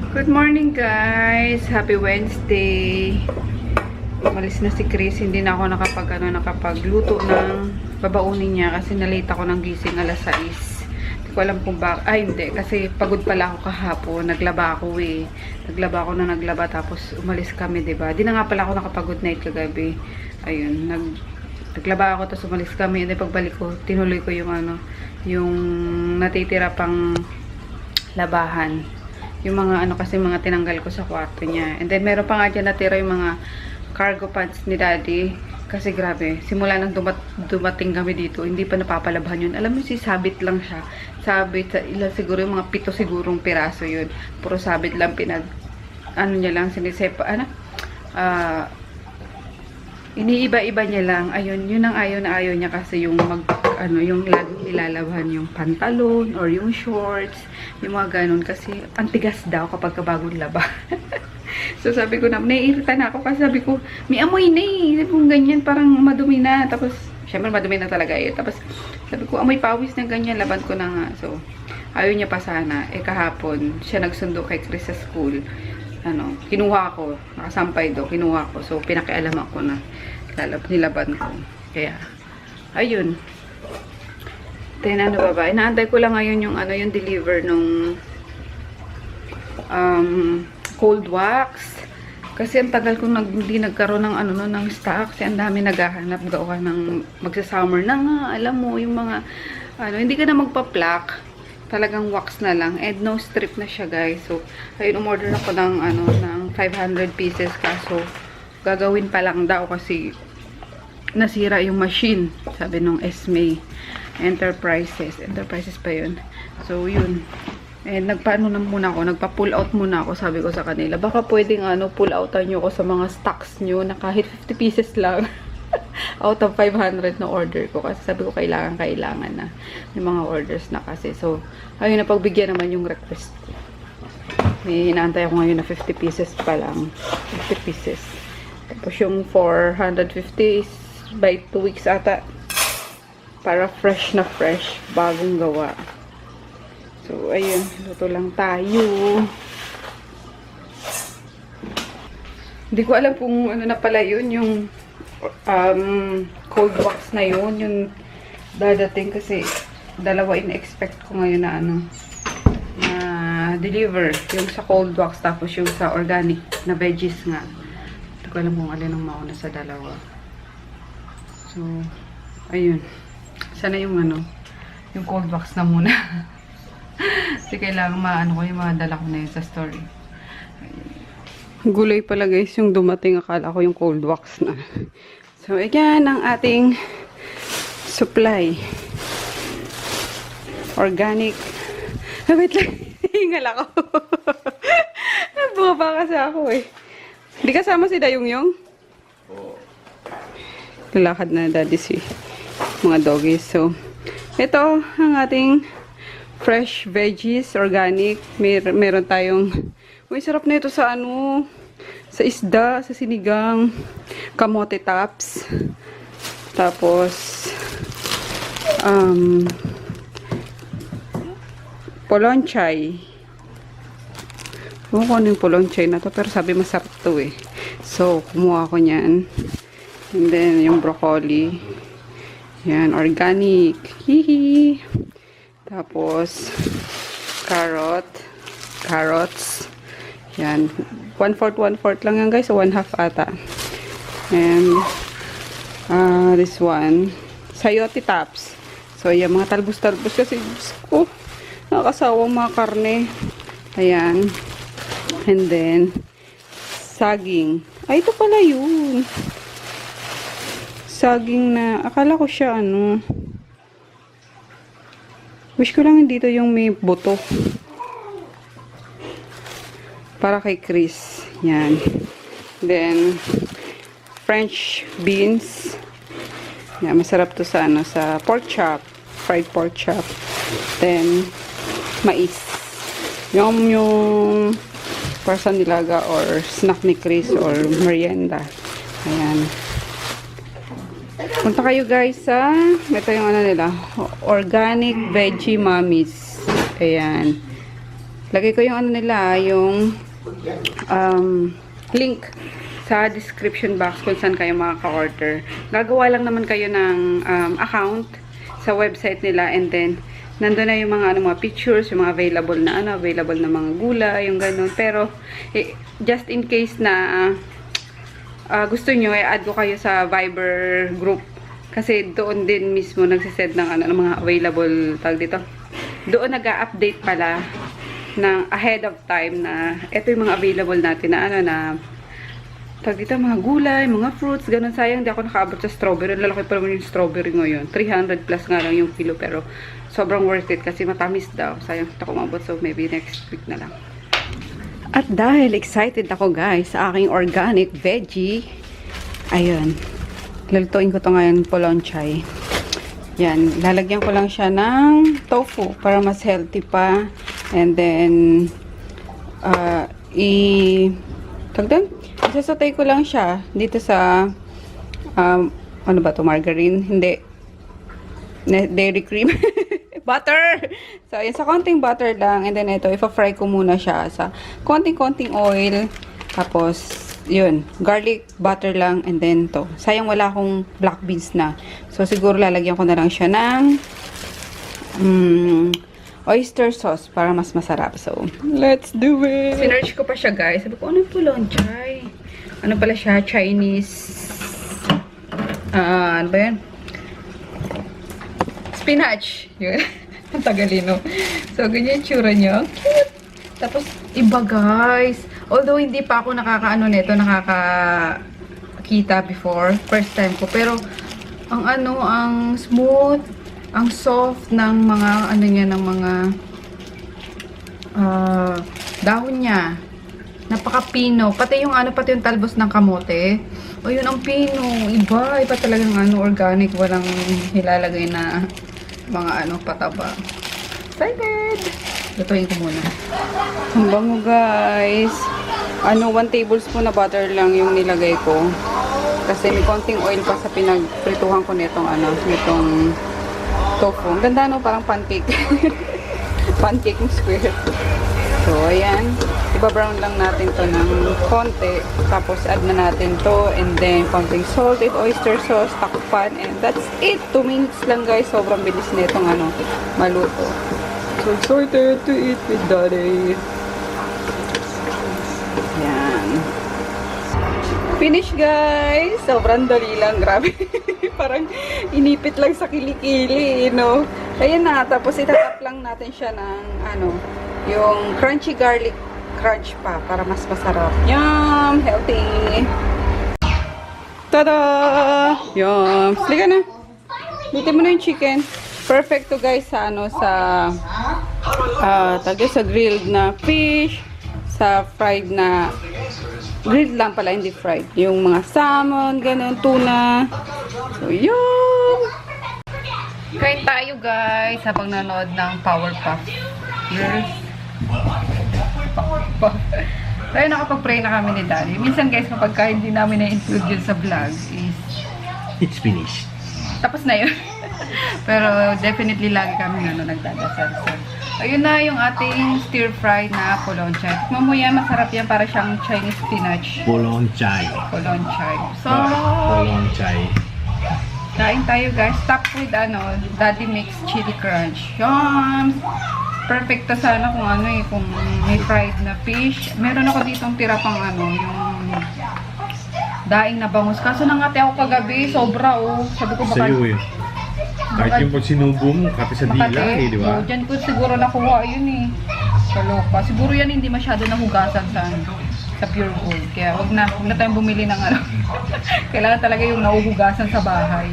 Good morning guys! Happy Wednesday! Umalis na si Chris. Hindi na ako nakapagluto ng babaunin niya kasi nalate ako ng gising alas 6. Hindi ko alam kung bakit. Ay hindi, kasi pagod pala ako kahapon. Naglaba ako Naglaba ako na naglaba tapos umalis kami, diba? Di na nga pala ako nakapag-good night kagabi. Ayun, naglaba ako tapos umalis kami. Hindi pagbalik ko, tinuloy ko yung yung natitira pang labahan. Yung mga kasi mga tinanggal ko sa kwarto niya. And then meron pa nga dyan natira yung mga cargo pants ni daddy. Kasi grabe, simula nang dumating kami dito, hindi pa napapalabahan yun. Alam mo, sabit lang siya. Sabit, ilan siguro yung mga 7 sigurong piraso yun. Puro sabit lang, niya lang, sinisepa, iniiba-iba niya lang. Ayun, yun ang ayaw niya kasi yung yung laging nilalabahan yung pantalon or yung shorts, yung mga ganun. Kasi ang tigas daw kapag bagong laba. So sabi ko na, naiirita na ako kasi sabi ko, may amoy na eh. Sabi ko ganyan, parang madumi na. Tapos, syempre madumi na talaga eh. Tapos, sabi ko, amoy pawis na ganyan, laban ko na nga. So, ayaw niya pa sana. Kahapon, siya nagsundo kay Chris sa school. Kinuha ko, nakasampay do, kinuha ko. So, pinakialaman ko na nilaban ko. Kaya, ayun. Then, inaantay ko lang ngayon yung deliver nung cold wax. Kasi ang tagal kong hindi nagkaroon ng ng stock. Kasi ang dami naghahanap gawa ng magsa-summer na nga. Alam mo, yung mga, hindi ka na magpa-pluck. Talagang wax na lang. And no strip na siya, guys. So, ayun, umorder ako ng, ng 500 pieces. Kaso, gagawin pa lang daw kasi nasira yung machine. Sabi nung Esme Enterprises pa yun. So, yun. And nagpaano na muna ako, nagpa-pull out muna ako, sabi ko sa kanila. Baka pwedeng pull outan nyo ko sa mga stocks nyo na kahit 50 pieces lang. Out of 500 na order ko. Kasi sabi ko kailangan na. Yung mga orders na kasi. So, ayun na pagbigyan naman yung request ko. Inaantay ako ngayon na 50 pieces pa lang. 50 pieces. Tapos yung 450 is by 2 weeks ata. Para fresh na fresh. Bagong gawa. So, ayun. Luto lang tayo. Hindi ko alam kung ano na pala yun. Yung cold wax na yun. Yung dadating kasi dalawa in-expect ko ngayon na na deliver. Yung sa cold wax tapos yung sa organic na veggies nga. Hindi ko alam kung alin ang mauna sa dalawa. So, ayun. Sana yung yung cold wax na muna. Kasi kailangan ko yung mga dala ko na yun sa story. Gulay pala guys yung dumating. Akala ko yung cold wax na. So, ayan ang ating supply. Organic. Wait lang. Hingal ako. Bumaba kasi ako eh. Hindi kasama si Dayong-yung? Oo. Lalakad na daddy si mga doggies. So, ito ang ating fresh veggies, organic. Meron tayong, uy, sarap na ito sa sa isda, sa sinigang, kamote tops. Tapos, polonchay. Ewan ko ano yung polonchay na to, pero sabi masarap to eh. So, kumuha ko niyan. And then, yung broccoli. Yan, organic. Hihi. Tapos, carrots. Yan. 1/4 lang yan guys. So, 1/2 ata. And, this one. Sayote tops. So, yan. Mga talbos-talbos kasi, nakakasawang mga karne. Ayan. And then, saging. Ay, ito pala yun. Saging na, akala ko siya wish ko lang dito yung may buto. Para kay Chris. Yan. Then, French beans. Yan, masarap to sa sa pork chop. Fried pork chop. Then, mais. Yung para sa nilaga or snack ni Chris or merienda. Ayan. Punta kayo guys sa, ito yung nila, Organic Veggie Mommies. Ayan. Lagay ko yung ano nila, yung link sa description box kung saan kayo makaka-order. Gagawa lang naman kayo ng account sa website nila, and then nandun na yung mga mga pictures, yung mga available na mga gulay, yung ganun. Pero just in case na gusto nyo, add ko kayo sa Viber group. Kasi doon din mismo nagsiset ng ng mga available tag dito. Doon nag-update pala ng ahead of time na ito yung mga available natin na na tag dito, mga gulay, mga fruits, ganun. Sayang di ako nakaabot sa strawberry. Lalaki pa naman yung strawberry ngayon. 300 plus nga lang yung kilo, pero sobrang worth it kasi matamis daw. Sayang di ako umabot, so maybe next week na lang. At dahil excited ako guys sa aking organic veggie, ayun, lulutuin ko to ngayon, polonchay. Yan, lalagyan ko lang siya ng tofu para mas healthy pa. And then isasatay ko lang siya dito sa ano ba to, margarine? Hindi, dairy cream. Butter! So, yan, sa konting butter lang. And then, ito, ipa-fry ko muna siya sa konting-konting oil. Tapos, yun, garlic, butter lang, and then to. Sayang wala akong black beans na. So, siguro lalagyan ko na lang siya ng oyster sauce para mas masarap. So, let's do it! Sinerch ko pa siya, guys. Sabi ko, ano yung polonchay? Ano pala siya? Chinese. Ano ba yan? Spinach. Yun. Ang tagalino. So, ganyan tsura niya. Cute. Tapos, iba guys. Although, hindi pa ako nakakakita before. First time ko. Pero, ang smooth, ang soft ng mga, niya, ng mga dahon niya. Napaka-pino. Pati yung pati yung talbos ng kamote. O, yun ang pino. Iba talagang organic. Walang hilalagay na mga pataba. Excited! Lutuin ko muna. Ang bango guys. 1 tablespoon na butter lang yung nilagay ko. Kasi may konting oil pa sa pinagprituhan ko nitong nitong tofu. Ang ganda parang pancake. Pancake square. So, ayan. Iba-brown lang natin to ng konti. Tapos, add na natin to. And then, konting salt and oyster sauce. Takpan. And that's it. 2 minutes lang guys. Sobrang bilis na itong maluto. So excited to eat with Daddy. Ayan. Finish guys. Sobrang dali lang. Grabe. Parang inipit lang sa kilikili, no? Ayan na. Tapos, itatap lang natin siya ng yung crunchy garlic crunch pa para mas masarap. Yum! Healthy! Tada! Yum! Sige na. Dito mo na yung chicken. Perfect to guys sa sa grilled na fish, sa fried na grilled lang pala, hindi fried. Yung mga salmon, ganun, tuna. So, yum! Kain tayo guys habang nanood ng Powerpuff. Yes. Tayo nakapag-pray na kami ni Daddy. Minsan guys, kapag hindi namin na-include yun sa vlog is it's finished. Tapos na yun. Pero definitely lagi kami nagdadasal. So, ayun na yung ating stir-fry na polonchay. Tikman mo yan, masarap yan, para siyang Chinese spinach. Polonchay. Polonchay. So, Polonchay. kain tayo guys. Top with Daddy Mix Chili Crunch. Yum! Perfect to sana kung kung may fried na fish. Meron ako ditong tira pang yung daing na bangus. Kaso nangati ako kagabi, sobra Sabi ko baka sa'yo kahit yung pag sinubo mo, kape sa dila di ba? Diyan ko siguro nakuha yun Kaloka. Siguro yan hindi masyado nahugasan sa Pure Gold. Kaya wag na tayong bumili ng kailangan talaga yung nahuhugasan sa bahay.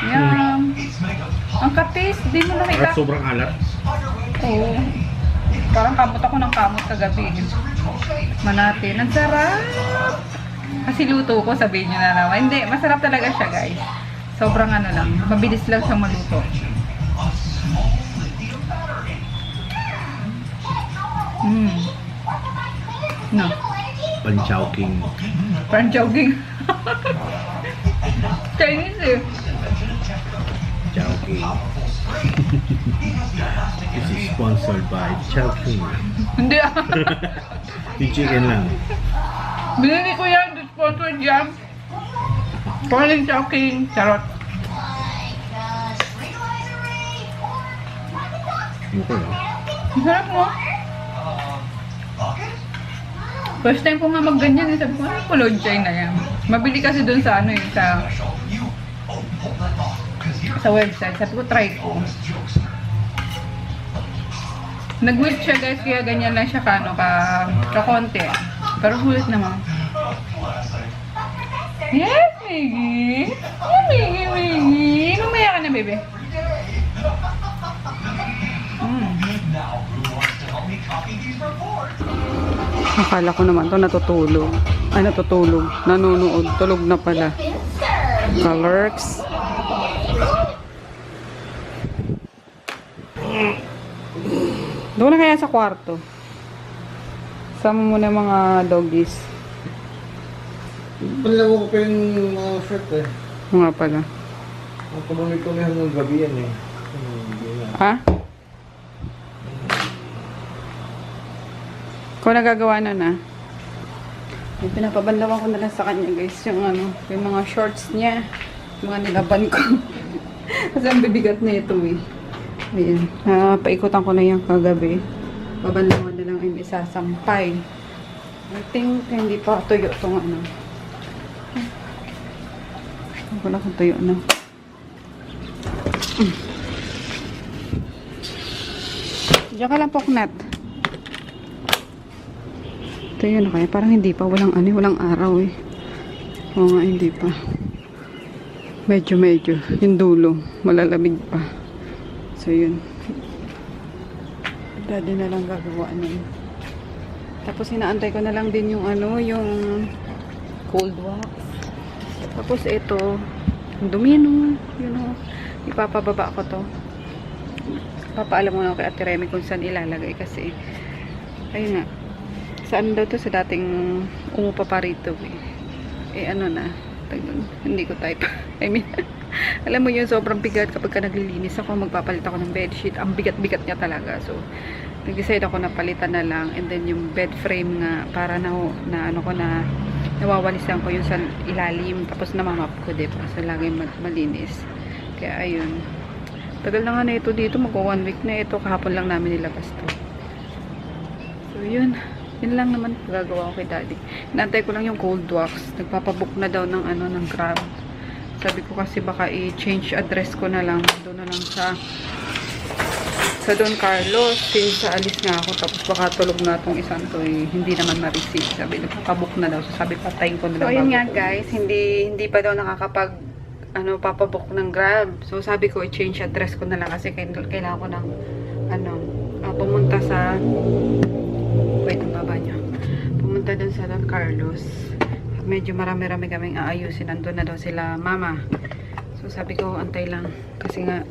Yan. Ang katis, di mo nakita. At sobrang alat. Oo. Parang kamot ako ng kamot kagabi. Manatin. Ang sarap. Kasi luto ko, sabihin nyo na naman. Hindi, masarap talaga siya guys. Sobrang lang. Mabilis lang siyang maluto. No. Panchowking. Panchowking. Chinese Chowking. This is sponsored by Chowking. Hindi Yung chicken lang. Binili ko yan, the sponsored yan. Calling Chowking. Charot. Okay, oh. Ang sarap mo. First time ko nga magganyan, sabi ko, ano pulod chay na yan? Mabili kasi dun sa ano sa website. Sabi ko, try ko. Nag-whip siya guys, kaya ganyan lang siya ka-konti. Pero sulit naman. Yes, Miggy! Oh, Miggy! Mamaya ka na, baby. Akala ko naman to natutulog. Ay, natutulog. Nanonood. Tulog na pala. Colors. Doon na kaya sa kwarto. Sama mo na mga doggies. Palawa ko pa yung mga shirt eh. Nga pala. Ang kami hanggang gabi yan eh. Ha? Kung nagagawa na na. Yung pinapabanlawan ko na lang sa kanya guys. Yung ano, yung mga shorts niya. Mga nilaban ko. Kasi ang bibigat na ito eh. Ayan. Paikutan ko na yan kagabi. Babanlawan na lang yung isasampay. I think hindi pa tuyo itong ano. Hindi ko na kung tuyo na. Diyan ka lang poknat. Ito yun na kaya. Parang hindi pa. Walang araw eh. Oo nga, hindi pa. Medyo. Yung dulo. Malalamig pa. So yun. Daddy na lang gagawa nun. Tapos inaantay ko na lang din yung ano, yung cold wax. Tapos ito, yung domino. Yun o. Ipapababa ko to. Papaalam mo na kay Ate Remy kung saan ilalagay kasi. Ayun nga. Saan daw to? Sa dating umupa pa rito eh. Ano na. Hindi ko type. I mean, alam mo yun, sobrang bigat kapag ka naglilinis ako, magpapalit ako ng bedsheet. Ang bigat-bigat niya talaga. So, nag-decide ako na palitan na lang. And then yung bed frame nga, para na ano ko na, nawawalisan ko yung sa ilalim. Tapos namamap ko, diba? So, lagi malinis. Kaya, ayun. Tagal na nga na ito dito. Mag-1 week na ito. Kahapon lang namin nilabas to. So, yun. Yun lang naman gagawa ko kay daddy. Inaantay ko lang yung cold wax. Nagpapabook na daw ng ano, ng Grab. Sabi ko kasi baka i-change address ko na lang. Doon na lang sa Don Carlos. Since alis nga ako. Tapos baka tulog na itong isang to eh. Hindi naman ma-receive. Sabi, nagpapabook na daw. So sabi, patayin ko na lang. So ayun nga guys. Hindi pa daw nakakapag papabook ng Grab. So sabi ko, i-change address ko na lang. Kasi kailangan ko ng pumunta sa ang baba niya. Pumunta dun sa Don Carlos. At medyo marami-rami kaming aayusin. Nandun na daw sila mama. So sabi ko, antay lang. Kasi nga,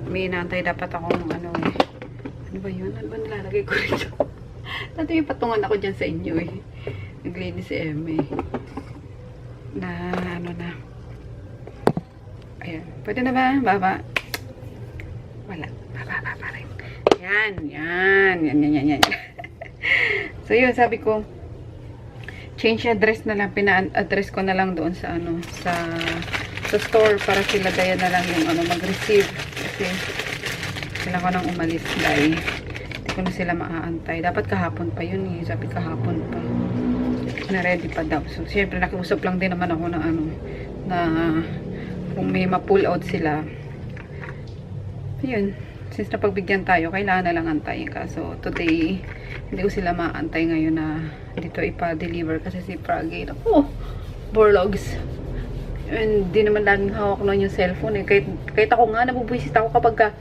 may inaantay dapat ako ng ano eh. Ano ba yun? Ano ba nilalagay ko rito? Dati may patungan ako dyan sa inyo eh. Naglinis si Emmy. Na ano na. Ayan. Pwede na ba? Baba. Wala. Baba rin. Yan. So yun, sabi ko change address na lang, pina-address ko na lang doon sa ano, sa store para sila daya na lang yung ano, mag-receive kasi sila ko nang umalis dahil hindi ko na sila maaantay. Dapat kahapon pa yun eh, sabi kahapon pa na ready pa daw. So syempre nakiusap lang din naman ako na ano, na kung may ma-pull out sila, yun, since napagbigyan tayo, kailangan na lang antayin ka. So, today, hindi ko sila maantay ngayon na dito ipa-deliver kasi si Praggy, borlogs. And di naman laging hawak nun yung cellphone eh. Kahit ako nga, nabubwisit ako kapag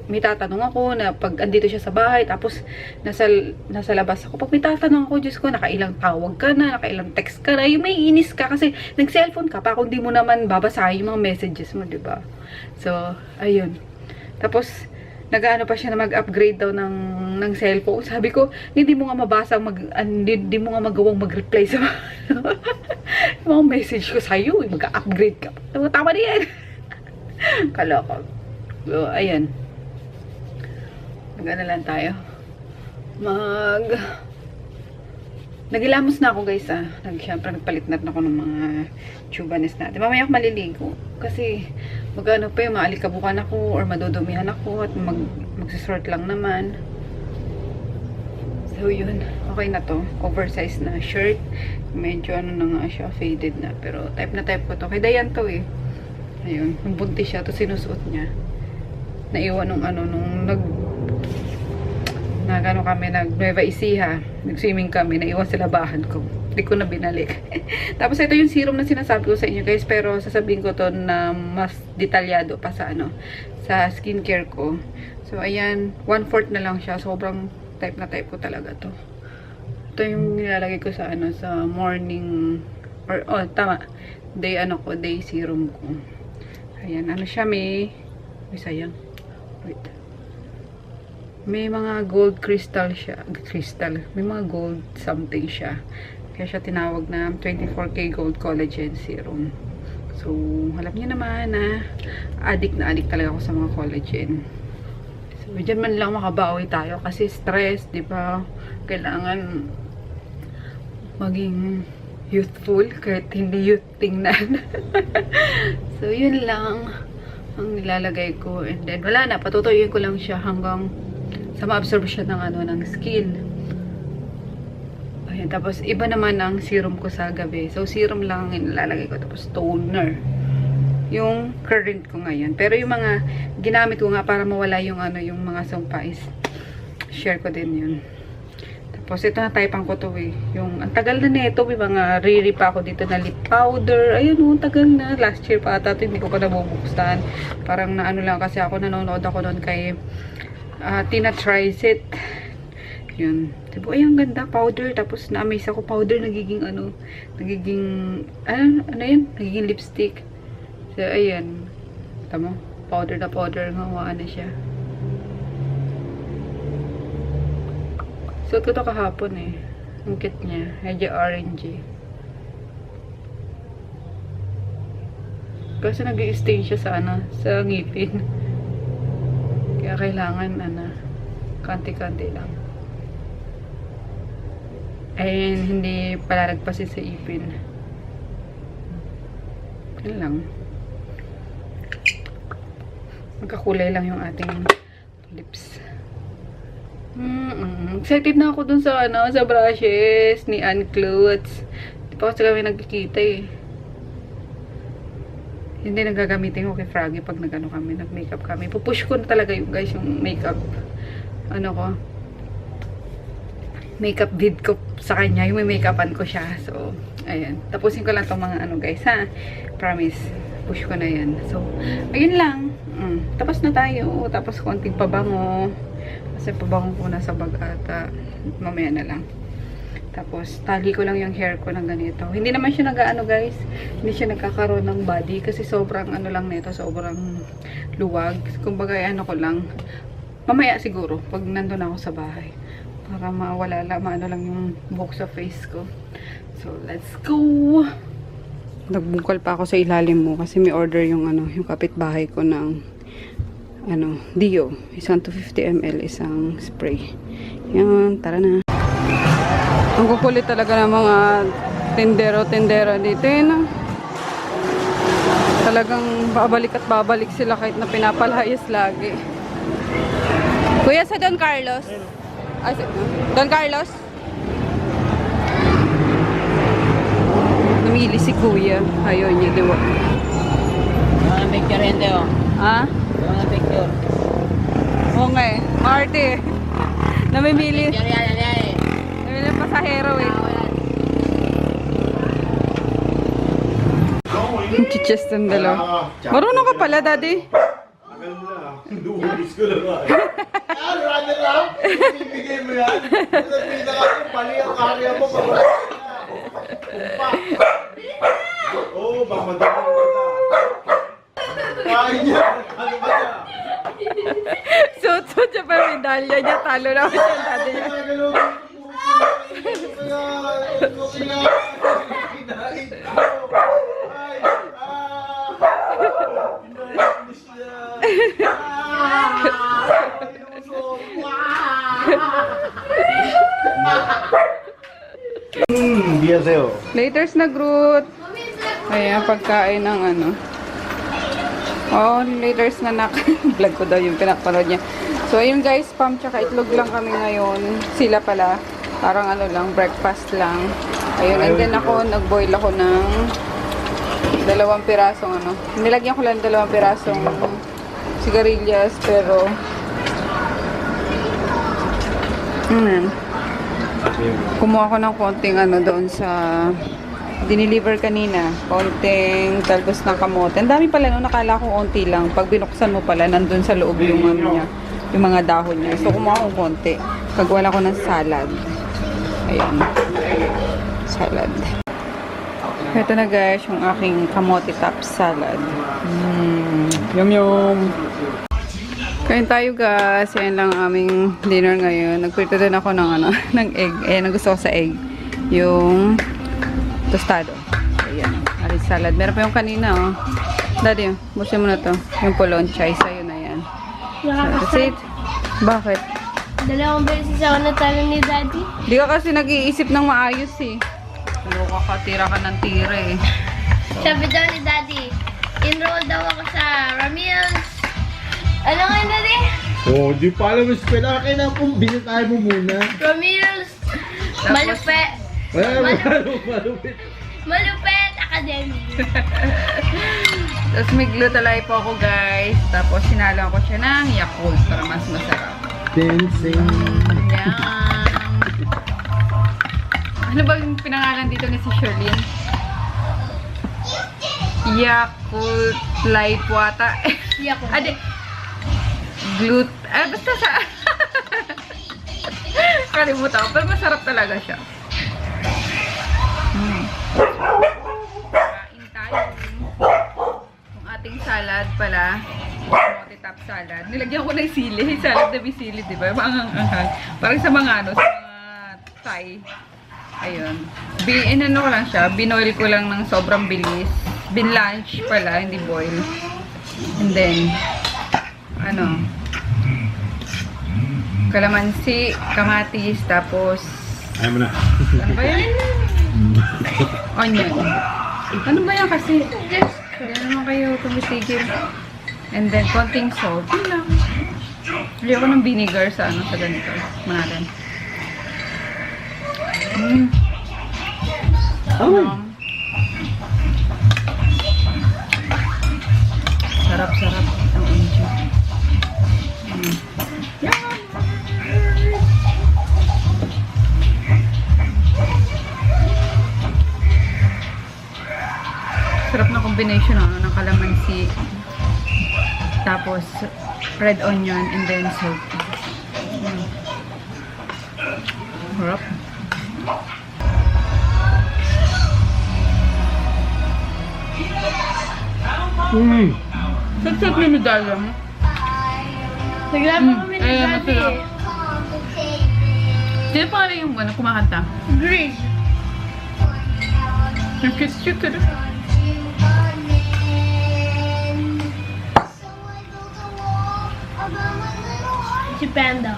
may tatanong ako na pag andito siya sa bahay, tapos nasa labas ako. Pag may tatanong ako, Diyos ko, nakailang tawag ka na, nakailang text ka na, yung may inis ka kasi nag-cellphone ka pa kung di mo naman babasahin yung mga messages mo, diba? So, ayun. Tapos, nag-ano pa siya na mag-upgrade daw ng cellphone. Sabi ko, hindi mo nga mabasa, hindi mo nga magawang mag-reply sa mga message ko sa'yo. Mag-upgrade ka. Tama na yan. Kaloko. So, ayan. Mag-ano lang tayo. Nagilamos na ako guys Siyempre nagpalit na ako ng mga tubanes natin. Mamaya ako maliligo. Kasi magano pa yung maalikabukan ako or madudumihan ako at magsisort lang naman. So yun. Okay na to. Oversized na shirt. Medyo ano na nga siya. Faded na. Pero type na type ko to. Kay Dayan to eh. Ayun. Nung buntis siya. To sinusuot niya. Naiwan nung nagano kami, nag-Nueva Ecija, nag-swimming kami, naiwan sa labahan ko. Hindi ko na binalik. Tapos ito yung serum na sinasabi ko sa inyo guys, pero sasabihin ko to na mas detalyado pa sa sa skincare ko. So ayan, 1/4 na lang siya. Sobrang type na type ko talaga to. Ito yung nilalagay ko sa sa morning or tama. Day day serum ko. Ayan, siya may sayang. Wait. May mga gold crystal siya. May mga gold something siya. Kaya siya tinawag na 24K Gold Collagen Serum. So, alam niyo naman na addict talaga ako sa mga collagen. So, dyan man lang makabawi tayo kasi stress, di ba? Kailangan maging youthful kahit hindi youth tingnan. So, yun lang ang nilalagay ko. And then, wala na. Patutuyin ko lang siya hanggang sa ma-absorb siya ng skin. Ayan, tapos iba naman ang serum ko sa gabi. So serum lang ang nilalagay ko, tapos toner. Yung current ko ngayon. Pero yung mga ginamit ko nga para mawala yung yung mga sumpa is share ko din yun. Tapos ito na typean ko to eh. Yung ang tagal na nito, may mga riri pa ako dito na lip powder. Ayun, tagal na. Last year pa ata, hindi ko pa nabubuksan. Parang lang kasi ako, nanonood ako noon kay Tina tries it. Yun. Diba, ay, ang ganda. Powder. Tapos, na-amaze ako. Powder, nagiging nagiging lipstick. So, ayan. Tama. Powder na powder. Ngawaan na siya. Suot ko to kahapon eh. Ang cute niya. Medyo orangey. Kasi nag-i-stain siya sa sa ngipin. Kaya kailangan, kanti-kanti lang. And hindi palalagpasin sa ipin. Yan lang. Magkakulay lang yung ating lips. Excited na ako dun sa, sa brushes ni Ann Clothes. Di pa kasi kami nagkikita eh. Hindi nagagamitin ko kay Froggy pag kami, nag-makeup kami. Pupush ko na talaga yung guys, yung makeup, makeup vid ko sa kanya, yung may makeupan ko siya. So, ayan. Tapusin ko lang itong mga guys, ha? Promise. Push ko na yan. So, ayun lang. Tapos na tayo. Tapos konting pabango. Kasi pabango ko na sa bag ata. Mamaya na lang. Tapos, tali ko lang yung hair ko ng ganito. Hindi naman siya guys. Hindi siya nagkakaroon ng body. Kasi sobrang lang nito. Sobrang luwag. Kumbaga, ko lang. Mamaya siguro, pag nandun ako sa bahay. Para mawala lang, lang yung buhok sa face ko. So, let's go! Nagbungkal pa ako sa ilalim mo. Kasi may order yung yung kapitbahay ko ng Dio. Isang 250 ml, isang spray. Yan, tara na. Ang kukulit talaga ng mga tendero-tendera dito Talagang babalik at babalik sila kahit na pinapalayas lagi. Kuya, sa Don Carlos? Don Carlos? Namili si Kuya. Ayaw niya, diwa. Mga picture hindi Ha? Mga picture. Oo nga eh. Maarte eh. Namimili. Picture yan eh. Namimili ng pasahero eh. Chichest ang dalaw. Marunong ka pala, daddy. Duhugis ko lang nga. Rada lang? Ibigay mo yan? Sabihin na kasi, pali ang area mo. Oo, mamadali mo na. Kain niya. Ano ba niya? Suot-suot siya pa yung medalya niya. Talo na ako siya, daddy niya. Hindi yan sa'yo. Laters na Groot. Ayan, pagkain ng ano. Oh, laters na nak. Vlog ko daw yung pinapanood niya. So, ayun guys, spam tsaka itlog lang kami ngayon. Sila pala. Parang ano lang, breakfast lang. Ayun, and then ako, nag-boil ako ng 2 pirasong ano. Nilagyan ko lang 2 pirasong sigarilyas, pero kumuha ko ng konting ano doon sa diniliver kanina. Konting talbos ng kamote. Ang dami pala no, nakala ko konti lang. Pag binuksan mo pala, nandun sa loob yung ano niya, yung mga dahon niya. So, kumuha ko konti. Pagwala ko ng salad. Ayan. Salad. Ito na guys, yung aking kamote top salad. Yum yum. Kain tayo guys. Yan lang ang aming dinner ngayon. Nagprito din ako ng ano, ng egg. Ayan, ang gusto ko sa egg. Yung tostado. Ayan. Arin salad. Meron pa yung kanina oh. Daddy, busin mo na to. Yung poloncha. Sa'yo na yan. So, that's it. Bakit? 2 beses ako natalo ni Daddy. Di ka kasi nag-iisip ng maayos eh. Loka ka, tira ka ng tira eh. Sabi daw ni Daddy, enroll daw ako sa Ramil's. Ano nga yun, Daddy? Oh, di pa alam mo, spela kayo na kung binitahin mo muna. Ramil's Malupet. Malupit. Malupet Academy. Tapos may glutalay po ako guys. Tapos sinalo ko siya ng Yakult para mas masarap. Dancing. Yan. Ano ba yung pinangalan dito ni si Sherlyn? Yakult Light Wata. Yakult. Ade. Basta sa... Kalimutan ko. Pero masarap talaga siya. Kain tayo. Yung ating salad pala. Kamote top salad. Nilagyan ko ng sili. Salad na may sili, diba? Anghang-anghang. Parang sa mga ano, sa mga Thai. Ayun. Inano ko lang siya. Binoil ko lang ng sobrang bilis. Binlunch pala, hindi boil. And then, ano, kalamansi, kamatis, tapos, Ayaw mo na. ano ba yan? Onion. Ano ba yan kasi? Hindi naman kayo tumitigil. And then, konting salt. Yun lang. Ayoko ng vinegar sa ano, sa ganito. Manalan. Sarap-sarap ang onion. Sarap na combination ano, ng kalamansi, tapos red onion, and then salt. Sarap. Sat-sat may medalya mo. Naglaba kami ni Ayan, Daddy. masarap. Sino pa rin yung ano, kumakanta? Grease. Yung cute-cute. Si Panda.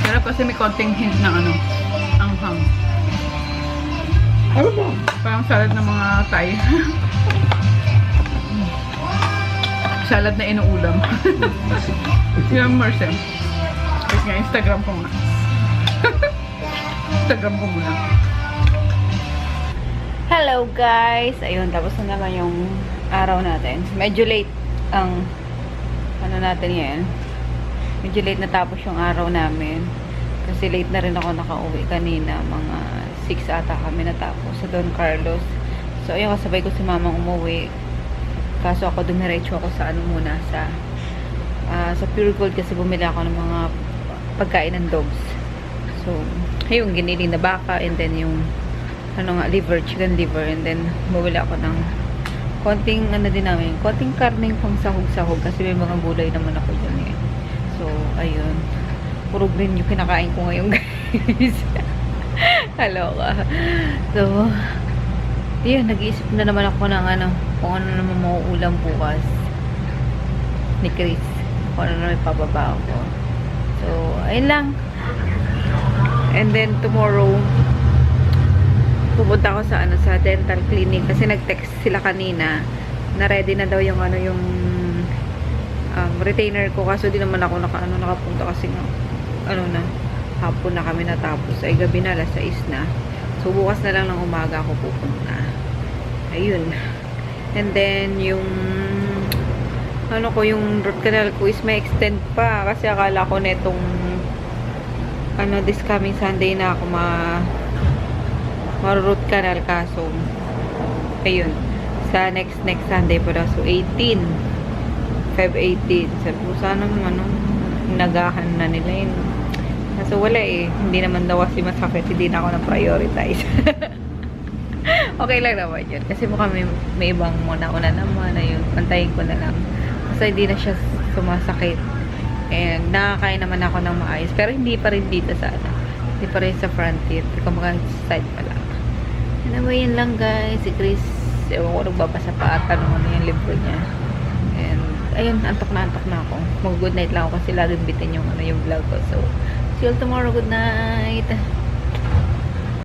Sarap kasi may konting hint ng ano, anghang. Ano ba? Parang salad ng mga Thai. Salad na inuulam. Yung Marcel. Wait nga, Instagram ko nga. Instagram ko muna. Hello guys! Ayun, tapos na naman yung araw natin. Medyo late ang ano natin yan. Medyo late natapos yung araw namin. Kasi late na rin ako nakauwi kanina. Mga 6 ata kami natapos sa Don Carlos. So ayun, kasabay ko si mamang umuwi. Kaso ako dumiretso ako sa ano muna, sa Pure Gold kasi bumili ako ng mga pagkain ng dogs. So, ayun, giniling na baka, and then yung ano nga, liver, chicken liver, and then bumili ako ng konting ano din namin, konting karneng pang sahog-sahog kasi may mga gulay naman ako dyan eh. So, ayun. Puro green yung kinakain ko ngayon guys. Kaloka. So, yun, nag-iisip na naman ako ng ano, kung ano naman mauulam bukas ni Chris. Kung ano naman ipababa ako. So, ayun lang. And then, tomorrow, pupunta ako sa ano, sa dental clinic kasi nag-text sila kanina na ready na daw yung ano, yung retainer ko. Kaso di naman ako nakapunta kasi nga, ano na, hapon na kami natapos. Ay, gabi na, alas 6 na. So, bukas na lang ng umaga ako pupunta. Ayun. And then, yung ano ko, yung root canal ko is may extend pa. Kasi akala ko netong ano, this coming Sunday na ako root canal. Kaso, ayun. Sa next Sunday pa daw. So, 18. Feb 18. Sabi ko, sana ano, nagahan na nila yun. So, wala eh. Hindi naman daw kasi masakit. Hindi na ako na-prioritize. Okay lang naman yun. Kasi mukhang may ibang muna naman na yun. Pantayin ko na lang. Kasi hindi na siya sumasakit. And nakakain naman ako ng maayos. Pero hindi pa rin dito sa ano. Hindi pa rin sa front teeth. Kumbaga side pa lang. Anyway, yun lang guys. Si Chris, ewan ko nagbabasa pa ata nung ano yung libro niya. And, ayun, antok na ako. Mag-good night lang ako kasi laging bitin yung ano yung vlog ko. So, see you all tomorrow. Good night.